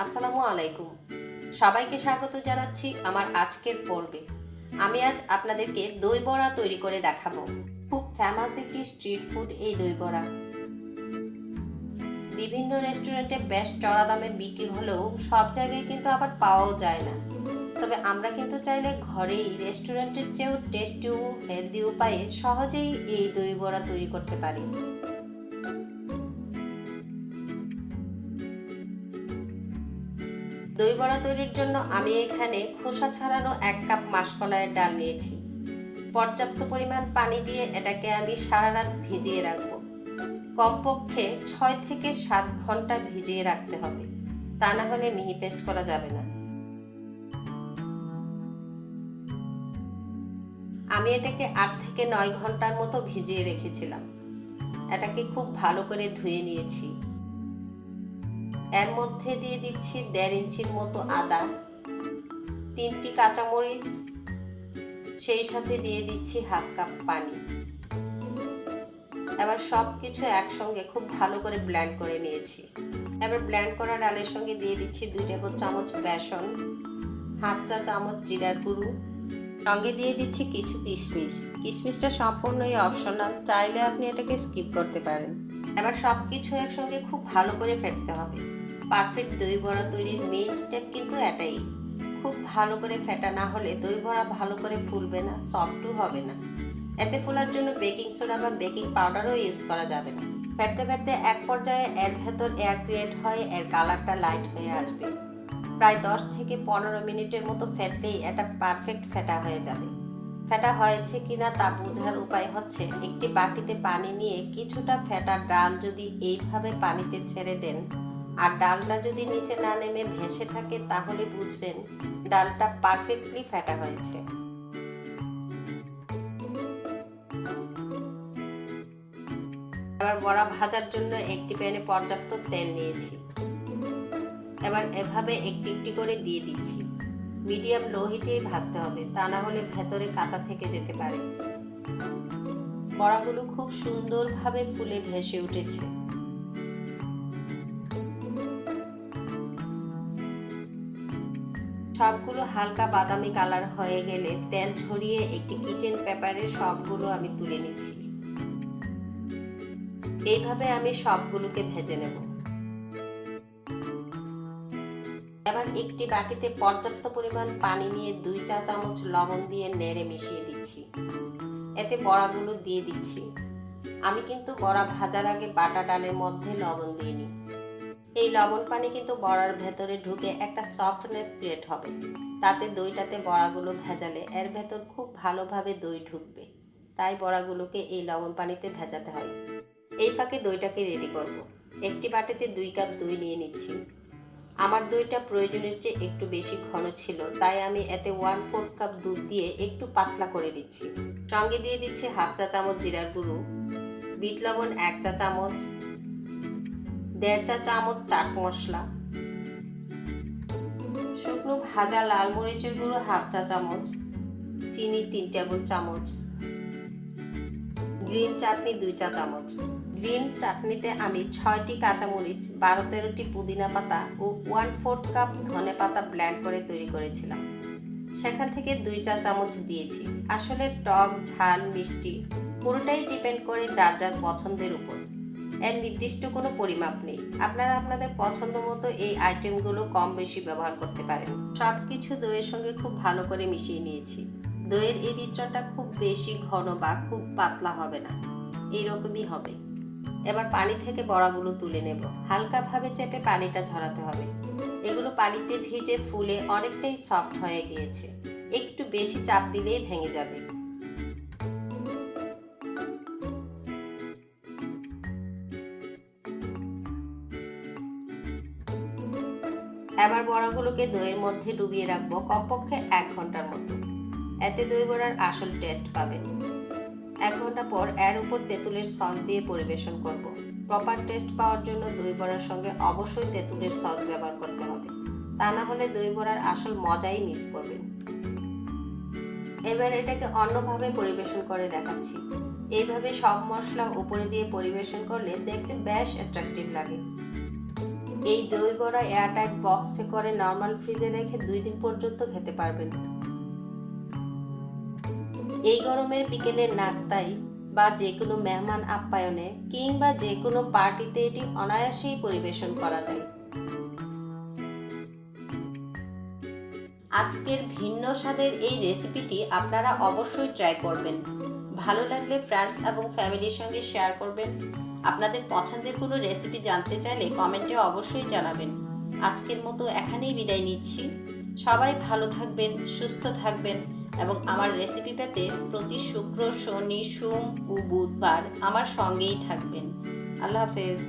আসসালামু আলাইকুম। সবাইকে স্বাগত জানাচ্ছি আমার আজকের পর্বে। আমি আজ আপনাদেরকে দই বড়া তৈরি করে দেখাবো। খুব ফেমাস একটি স্ট্রিট ফুড এই দই বড়া। বিভিন্ন রেস্টুরেন্টে বেশ চড়া দামে বিক্রি হলেও সব জায়গায় কিন্তু আবার পাওয়াও যায় না। তবে আমরা কিন্তু চাইলে ঘরেই রেস্টুরেন্টের চেয়েও টেস্টি ও হেলদি উপায়ে সহজেই এই দই বড়া তৈরি করতে পারি। দই বড়া তৈরির জন্য আমি এখানে খোসা ছাড়ানো 1 কাপ মাসকলাইয়ের ডাল নিয়েছি। পর্যাপ্ত পরিমাণ পানি দিয়ে এটাকে আমি সারা রাত ভিজিয়ে রাখবো। কমপক্ষে 6 থেকে 7 ঘন্টা ভিজিয়ে রাখতে হবে, তা না হলে মিহি পেস্ট করা যাবে না। আমি এটাকে 8 থেকে 9 ঘন্টার মতো ভিজিয়ে রেখেছিলাম। এটাকে খুব ভালো করে ধুয়ে নিয়েছি। এর মধ্যে দিয়ে দিচ্ছি 1.5 ইঞ্চির মতো আদা, 3টি কাঁচামরিচ, সেই সাথে দিয়ে দিচ্ছি 1/2 কাপ পানি। এবার সব কিছু একসঙ্গে খুব ভালো করে ব্লেন্ড করে নিয়েছি। এবার ব্লেন্ড করা ডালের সঙ্গে দিয়ে দিচ্ছি 2 টেবিল চামচ বেসন, 1/2 চা চামচ জিরার গুঁড়ো, সঙ্গে দিয়ে দিচ্ছি কিছু কিশমিশ। কিশমিশটা সম্পূর্ণই অপশনাল, চাইলে আপনি এটাকে স্কিপ করতে পারেন। এবার সব কিছু একসঙ্গে খুব ভালো করে ফেটতে হবে। পারফেক্ট দই বড়া তৈরির মেইন স্টেপ কিন্তু এটাই। খুব ভালো করে ফেটা না হলে দই বড়া ভালো করে ফুলবে না, সফটও হবে না। এতে ফোলার জন্য বেকিং সোডা বা বেকিং পাউডারও ইউজ করা যাবে না। ফেটতে ফেটতে এক পর্যায়ে এর ভেতর এয়ার ক্রিয়েট হয়ে এর কালারটা লাইট হয়ে আসবে। প্রায় 10 থেকে 15 মিনিটের মতো ফেটলেই এটা পারফেক্ট ফেটা হয়ে যাবে। ফেটা হয়েছে কিনা তা বোঝার উপায় হচ্ছে একটি বাটিতে পানি নিয়ে কিছুটা ফেটা ডাল যদি এইভাবে পানিতে ছেড়ে দেন আর ডালটা যদি নিচে না নেমে ভেসে থাকে, তাহলে বুঝবেন ডালটা পারফেক্টলি ফেটা হয়েছে। এবার বড়া ভাজার জন্য একটি প্যানে পর্যাপ্ত তেল নিয়েছি। এবার এভাবে একটি একটি করে দিয়ে দিচ্ছি। মিডিয়াম লো হিটেই ভাজতে হবে, তা না হলে ভেতরে কাঁচা থেকে যেতে পারে। বড়াগুলো খুব সুন্দরভাবে ফুলে ভেসে উঠেছে। সবগুলো হালকা বাদামি কালার হয়ে গেলে তেল ঝরিয়ে একটি কিচেন পেপারে সবগুলো আমি তুলে নিচ্ছি। এইভাবে আমি সবগুলোকে ভেজে নেব। এবার একটি বাটিতে পর্যাপ্ত পরিমাণ পানি নিয়ে 2 চা চামচ লবণ দিয়ে নেড়ে মিশিয়ে দিচ্ছি। এতে বড়াগুলো দিয়ে দিচ্ছি। আমি কিন্তু বড়া ভাজার আগে বাটা ডালের মধ্যে লবণ দিইনি। এই লবণ পানি কিন্তু বড়ার ভেতরে ঢুকে একটা সফটনেস ক্রিয়েট হবে। তাতে দইটাতে বড়াগুলো ভেজালে এর ভেতর খুব ভালোভাবে দই ঢুকবে। তাই বড়াগুলোকে এই লবণ পানিতে ভেজাতে হয়। এই ফাঁকে দইটাকে রেডি করব। একটি বাটিতে 2 কাপ দই নিয়ে নিচ্ছি। আমার দইটা প্রয়োজনের চেয়ে একটু বেশি ঘন ছিল, তাই আমি এতে 1/4 কাপ দুধ দিয়ে একটু পাতলা করে নিচ্ছি। সঙ্গে দিয়ে দিচ্ছি 1/2 চা চামচ জিরার গুঁড়ো, বিট লবণ 1 চা চামচ, 1.5 চা চামচ চাট মশলা, শুকনো ভাজা লাল মরিচের গুঁড়ো 1/2 চা চামচ, চিনি 3 টেবিল চামচ, গ্রিন চাটনি 2 চা চামচ। গ্রিন চাটনিতে আমি 6টি কাঁচামরিচ, 12-13টি পুদিনা পাতা ও 1/4 কাপ ধনে পাতা ব্লেন্ড করে তৈরি করেছিলাম। সেখান থেকে 2 চা চামচ দিয়েছি। আসলে টক, ঝাল, মিষ্টি পুরোটাই ডিপেন্ড করে যার যার পছন্দের উপর। এর নির্দিষ্ট কোনো পরিমাপ নেই। আপনারা আপনাদের পছন্দ মতো এই আইটেমগুলো কম বেশি ব্যবহার করতে পারেন। সব কিছু দইয়ের সঙ্গে খুব ভালো করে মিশিয়ে নিয়েছি। দইয়ের এই মিশ্রণটা খুব বেশি ঘন বা খুব পাতলা হবে না, এইরকমই হবে। এবার পানি থেকে বড়াগুলো তুলে নেব। হালকাভাবে চেপে পানিটা ঝরাতে হবে। এগুলো পানিতে ভিজে ফুলে অনেকটাই সফট হয়ে গিয়েছে। একটু বেশি চাপ দিলেই ভেঙে যাবে। এবার বড়াগুলোকে দইয়ের মধ্যে ডুবিয়ে রাখবো কমপক্ষে 1 ঘন্টার মতো। এতে দই বড়ার আসল টেস্ট পাবেন। 1 ঘন্টা পর এর উপর তেঁতুলের সস দিয়ে পরিবেশন করব। প্রপার টেস্ট পাওয়ার জন্য দই বড়ার সঙ্গে অবশ্যই তেঁতুলের সস ব্যবহার করতে হবে, তা না হলে দই বড়ার আসল মজাই মিস করবেন। এবার এটাকে অন্যভাবে পরিবেশন করে দেখাচ্ছি। এইভাবে সব মশলা উপরে দিয়ে পরিবেশন করলে দেখতে বেশ অ্যাট্রাকটিভ লাগে। এই দই বড়া এয়ারটাইট বক্সে করে নর্মাল ফ্রিজে রেখে 2 দিন পর্যন্ত খেতে পারবেন। এই গরমের বিকেলের নাস্তায় বা যে কোনো মেহমান আপ্যায়নে কিংবা যে কোনো পার্টিতে এটি অনায়াসেই পরিবেশন করা যায়। আজকের ভিন্ন স্বাদের এই রেসিপিটি আপনারা অবশ্যই ট্রাই করবেন। ভালো লাগলে ফ্রেন্ডস এবং ফ্যামিলির সঙ্গে শেয়ার করবেন। আপনাদের পছন্দের কোনো রেসিপি জানতে চাইলে কমেন্টে অবশ্যই জানাবেন। আজকের মতো এখানেই বিদায় নিচ্ছি। সবাই ভালো থাকবেন, সুস্থ থাকবেন এবং আমার রেসিপি পেতে প্রতি শুক্র, শনি, সোম ও বুধবার আমার সঙ্গেই থাকবেন। আল্লাহ হাফেজ।